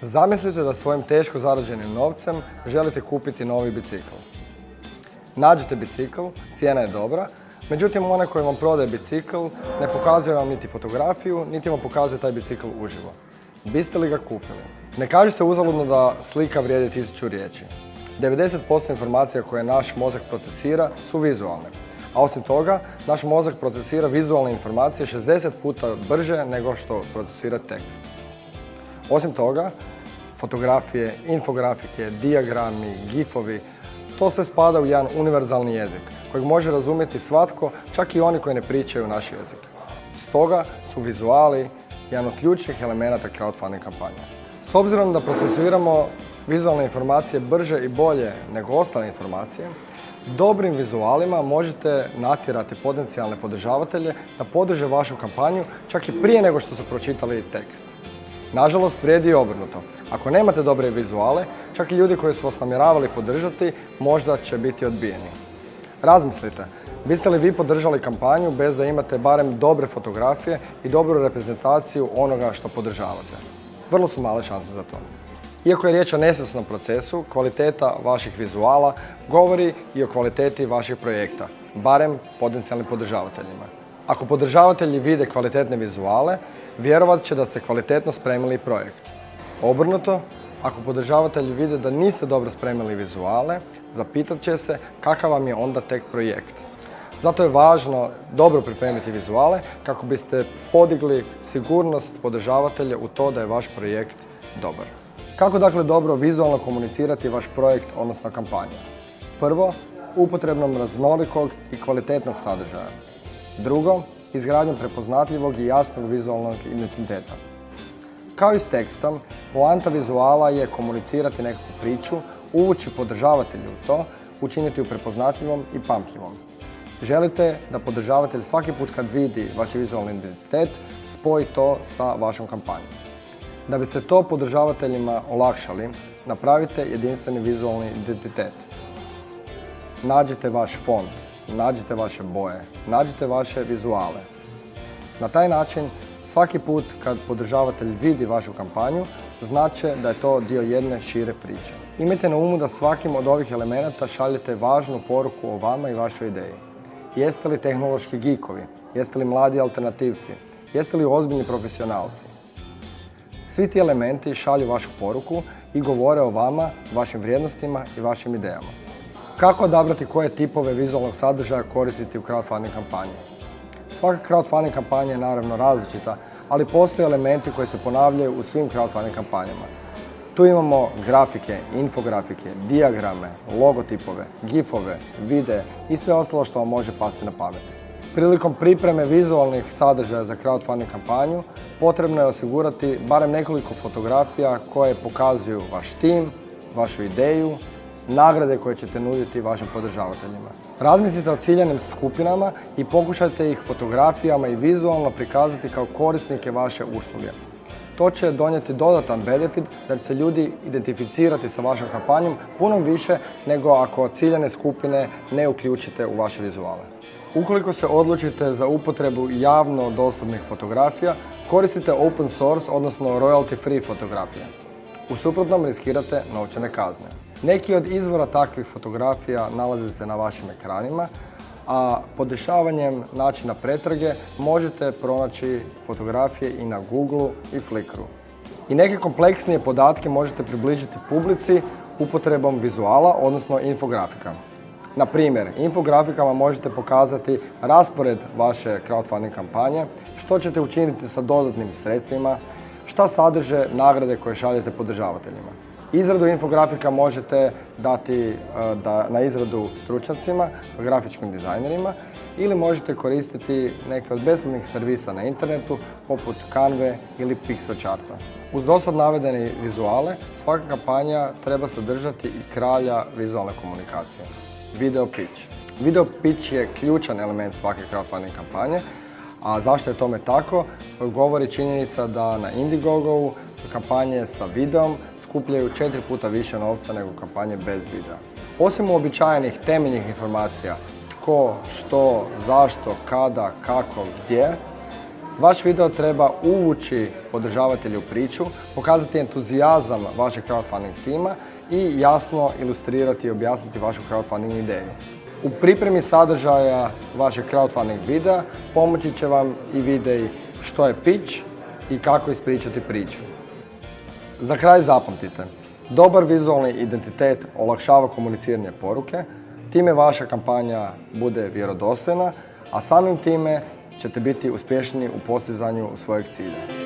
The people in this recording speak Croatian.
Zamislite da svojim teško zarađenim novcem želite kupiti novi bicikl. Nađete bicikl, cijena je dobra, međutim onaj koji vam prodaje bicikl ne pokazuje vam niti fotografiju, niti vam pokazuje taj bicikl uživo. Biste li ga kupili? Ne kaže se uzaludno da slika vrijedi 1000 riječi. 90% informacija koje naš mozak procesira su vizualne. A osim toga, naš mozak procesira vizualne informacije 60 puta brže nego što procesira tekst. Osim toga, fotografije, infografike, dijagrami, gifovi, to sve spada u jedan univerzalni jezik kojeg može razumjeti svatko, čak i oni koji ne pričaju naš jezik. Stoga su vizuali jedan od ključnih elemenata crowdfunding kampanje. S obzirom da procesuiramo vizualne informacije brže i bolje nego ostale informacije, dobrim vizualima možete natjerati potencijalne podržavatelje da podrže vašu kampanju čak i prije nego što su pročitali tekst. Nažalost, vrijedi i obrnuto. Ako nemate dobre vizuale, čak i ljudi koji su vas namjeravali podržati možda će biti odbijeni. Razmislite, biste li vi podržali kampanju bez da imate barem dobre fotografije i dobru reprezentaciju onoga što podržavate? Vrlo su male šanse za to. Iako je riječ o nesvjesnom procesu, kvaliteta vaših vizuala govori i o kvaliteti vašeg projekta, barem potencijalnim podržavateljima. Ako podržavatelji vide kvalitetne vizuale, vjerovat će da ste kvalitetno spremili projekt. Obrnuto, ako podržavatelji vide da niste dobro spremili vizuale, zapitat će se kakav vam je onda tek projekt. Zato je važno dobro pripremiti vizuale kako biste podigli sigurnost podržavatelja u to da je vaš projekt dobar. Kako dakle dobro vizualno komunicirati vaš projekt, odnosno kampanju? Prvo, upotrebom raznolikog i kvalitetnog sadržaja. Drugo, izgradnjom prepoznatljivog i jasnog vizualnog identiteta. Kao i s tekstom, poanta vizuala je komunicirati nekakvu priču, uvući podržavatelju u to, učiniti ju prepoznatljivom i pamtljivom. Želite da podržavatelj svaki put kad vidi vaš vizualni identitet, spoji to sa vašom kampanjom. Da biste to podržavateljima olakšali, napravite jedinstveni vizualni identitet. Nađite vaš font, nađite vaše boje, nađite vaše vizuale. Na taj način, svaki put kad podržavatelj vidi vašu kampanju, znače da je to dio jedne šire priče. Imajte na umu da svakim od ovih elemenata šaljete važnu poruku o vama i vašoj ideji. Jeste li tehnološki geekovi? Jeste li mladi alternativci? Jeste li ozbiljni profesionalci? Svi ti elementi šalju vašu poruku i govore o vama, vašim vrijednostima i vašim idejama. Kako odabrati koje tipove vizualnog sadržaja koristiti u crowdfunding kampanji? Svaka crowdfunding kampanja je naravno različita, ali postoje elementi koji se ponavljaju u svim crowdfunding kampanjama. Tu imamo grafike, infografike, dijagrame, logotipove, gifove, videe i sve ostalo što vam može pasti na pamet. Prilikom pripreme vizualnih sadržaja za crowdfunding kampanju potrebno je osigurati barem nekoliko fotografija koje pokazuju vaš tim, vašu ideju, nagrade koje ćete nuditi vašim podržavateljima. Razmislite o ciljanim skupinama i pokušajte ih fotografijama i vizualno prikazati kao korisnike vaše usluge. To će donijeti dodatan benefit da će se ljudi identificirati sa vašom kampanjom puno više nego ako ciljane skupine ne uključite u vaše vizuale. Ukoliko se odlučite za upotrebu javno dostupnih fotografija, koristite open source, odnosno royalty free fotografije. U suprotnom riskirate novčane kazne. Neki od izvora takvih fotografija nalaze se na vašim ekranima, a podešavanjem načina pretrage možete pronaći fotografije i na Google i Flickru. I neke kompleksnije podatke možete približiti publici upotrebom vizuala, odnosno infografika. Na primjer, infografikama možete pokazati raspored vaše crowdfunding kampanje, što ćete učiniti sa dodatnim sredstvima, šta sadrže nagrade koje šaljete podržavateljima. Izradu infografika možete dati na izradu stručnjacima, grafičkim dizajnerima ili možete koristiti neke od besplatnih servisa na internetu poput Canve ili Pixelcharta. Uz dosad navedene vizuale, svaka kampanja treba sadržati i kralja vizualne komunikacije. Video pitch. Video pitch je ključan element svake crowdfunding kampanje, a zašto je tome tako, govori činjenica da na Indiegogo kampanje sa videom skupljaju 4 puta više novca nego kampanje bez videa. Osim uobičajenih temeljnih informacija, tko, što, zašto, kada, kako, gdje, Vaš video treba uvući podržavatelje u priču, pokazati entuzijazam vašeg crowdfunding tima i jasno ilustrirati i objasniti vašu crowdfunding ideju. U pripremi sadržaja vašeg crowdfunding videa pomoći će vam i videi što je pitch i kako ispričati priču. Za kraj zapamtite, dobar vizualni identitet olakšava komuniciranje poruke, time vaša kampanja bude vjerodostojna, a samim time ćete biti uspješni u postizanju svojeg cilja.